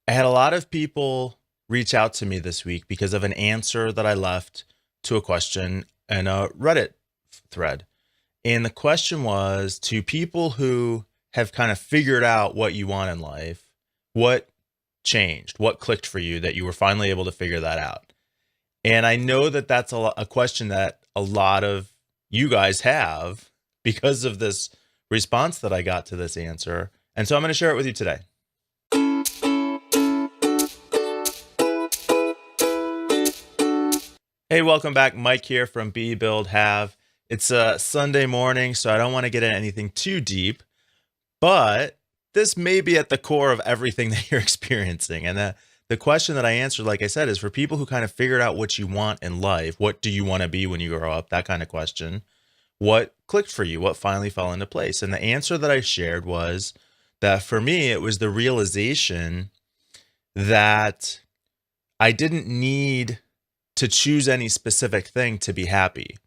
I had a lot of people reach out to me this week because of an answer that I left to a question in a Reddit thread. And the question was to people who have kind of figured out what you want in life, what changed? What clicked for you that you were finally able to figure that out? And I know that that's a question that a lot of you guys have because of this response that I got to this answer. And so I'm going to share it with you today. Hey, welcome back. Mike here from Be Build Have. It's a Sunday morning, so I don't want to get into anything too deep, but this may be at the core of everything that you're experiencing. And the question that I answered, like I said, is for people who kind of figured out what you want in life. What do you want to be when you grow up? That kind of question. What clicked for you? What finally fell into place? And the answer that I shared was that for me, it was the realization that I didn't need to choose any specific thing to be happy.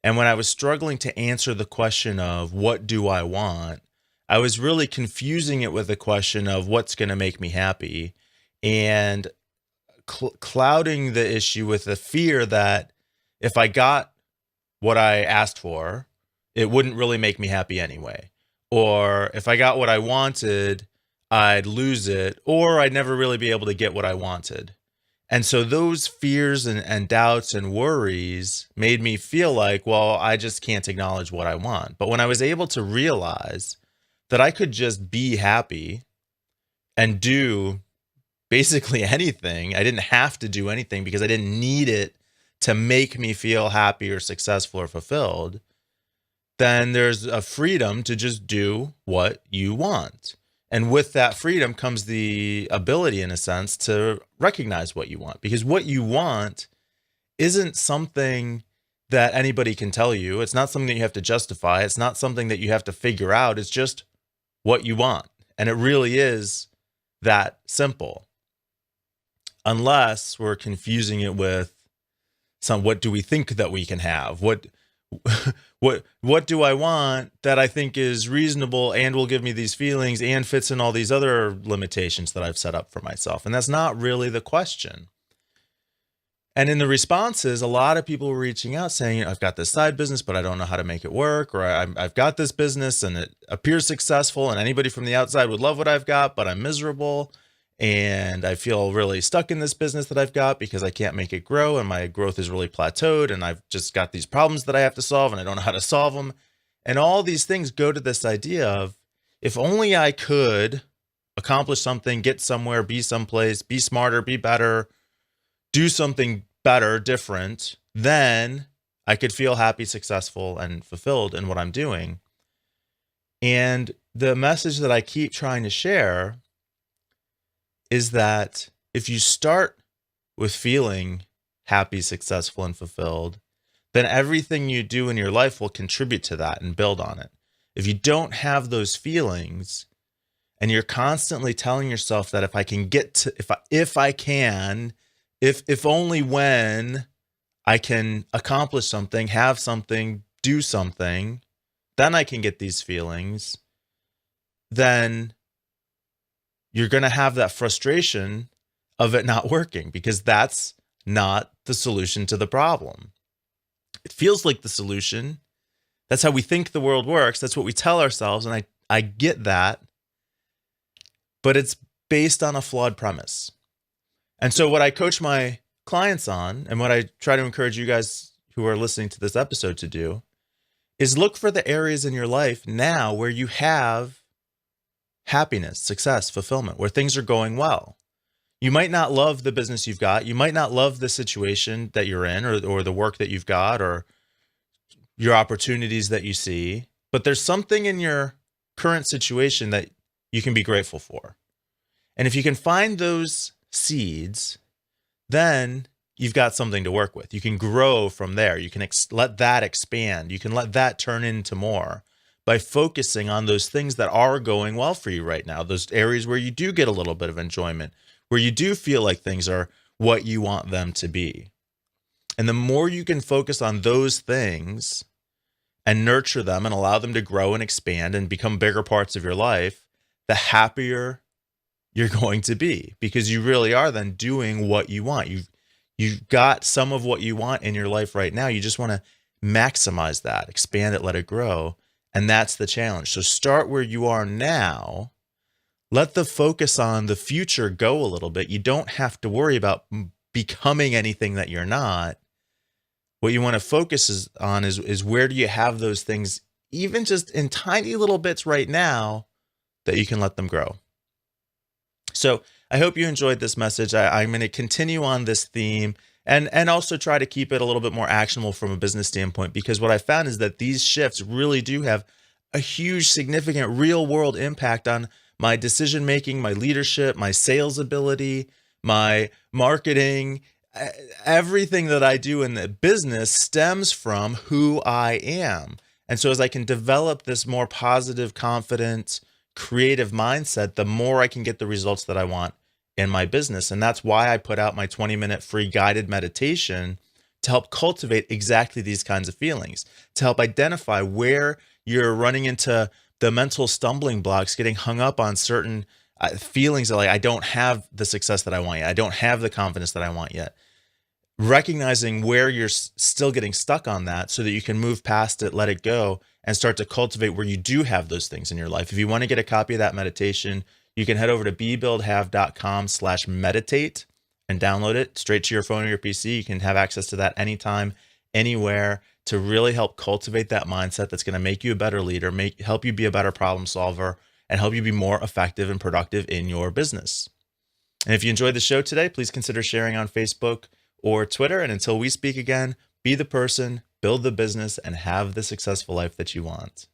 And when I was struggling to answer the question of what do I want, I was really confusing it with the question of what's going to make me happy and clouding the issue with the fear that if I got what I asked for, it wouldn't really make me happy anyway. Or if I got what I wanted, I'd lose it, or I'd never really be able to get what I wanted. And so those fears and doubts and worries made me feel like, well, I just can't acknowledge what I want. But when I was able to realize that I could just be happy and do basically anything, I didn't have to do anything because I didn't need it to make me feel happy or successful or fulfilled, then there's a freedom to just do what you want. And with that freedom comes the ability, in a sense, to recognize what you want. Because what you want isn't something that anybody can tell you. It's not something that you have to justify. It's not something that you have to figure out. It's just what you want. And it really is that simple. Unless we're confusing it with what do we think that we can have? What do I want that I think is reasonable and will give me these feelings and fits in all these other limitations that I've set up for myself? And that's not really the question. And in the responses, a lot of people were reaching out saying, I've got this side business, but I don't know how to make it work. Or I've got this business and it appears successful and anybody from the outside would love what I've got, but I'm miserable. And I feel really stuck in this business that I've got because I can't make it grow and my growth is really plateaued and I've just got these problems that I have to solve and I don't know how to solve them. And all these things go to this idea of if only I could accomplish something, get somewhere, be someplace, be smarter, be better, do something better, different, then I could feel happy, successful, and fulfilled in what I'm doing. And the message that I keep trying to share is that if you start with feeling happy, successful, and fulfilled, then everything you do in your life will contribute to that and build on it. If you don't have those feelings and you're constantly telling yourself that if I can get to, if only when I can accomplish something, have something, do something, then I can get these feelings, then you're going to have that frustration of it not working because that's not the solution to the problem. It feels like the solution. That's how we think the world works. That's what we tell ourselves. And I get that, but it's based on a flawed premise. And so what I coach my clients on and what I try to encourage you guys who are listening to this episode to do is look for the areas in your life now where you have happiness, success, fulfillment, where things are going well. You might not love the business you've got. You might not love the situation that you're in or the work that you've got or your opportunities that you see, but there's something in your current situation that you can be grateful for. And if you can find those seeds, then you've got something to work with. You can grow from there. You can let that expand. You can let that turn into more by focusing on those things that are going well for you right now, those areas where you do get a little bit of enjoyment, where you do feel like things are what you want them to be. And the more you can focus on those things and nurture them and allow them to grow and expand and become bigger parts of your life, the happier you're going to be, because you really are then doing what you want. You've got some of what you want in your life right now. You just want to maximize that, expand it, let it grow. And that's the challenge. So start where you are now. Let the focus on the future go a little bit. You don't have to worry about becoming anything that you're not. What you want to focus on is where do you have those things, even just in tiny little bits right now, that you can let them grow. So I hope you enjoyed this message. I'm going to continue on this theme and also try to keep it a little bit more actionable from a business standpoint, because what I found is that these shifts really do have a huge, significant real world impact on my decision making, my leadership, my sales ability, my marketing. Everything that I do in the business stems from who I am. And so as I can develop this more positive, confident, creative mindset, the more I can get the results that I want in my business. And that's why I put out my 20-minute free guided meditation to help cultivate exactly these kinds of feelings, to help identify where you're running into the mental stumbling blocks, getting hung up on certain feelings of like, I don't have the success that I want yet. I don't have the confidence that I want yet. Recognizing where you're still getting stuck on that so that you can move past it, let it go, and start to cultivate where you do have those things in your life. If you want to get a copy of that meditation, you can head over to bebuildhave.com/meditate and download it straight to your phone or your PC. You can have access to that anytime, anywhere, to really help cultivate that mindset that's going to make you a better leader, help you be a better problem solver, and help you be more effective and productive in your business. And if you enjoyed the show today, please consider sharing on Facebook or Twitter. And until we speak again, be the person, build the business, and have the successful life that you want.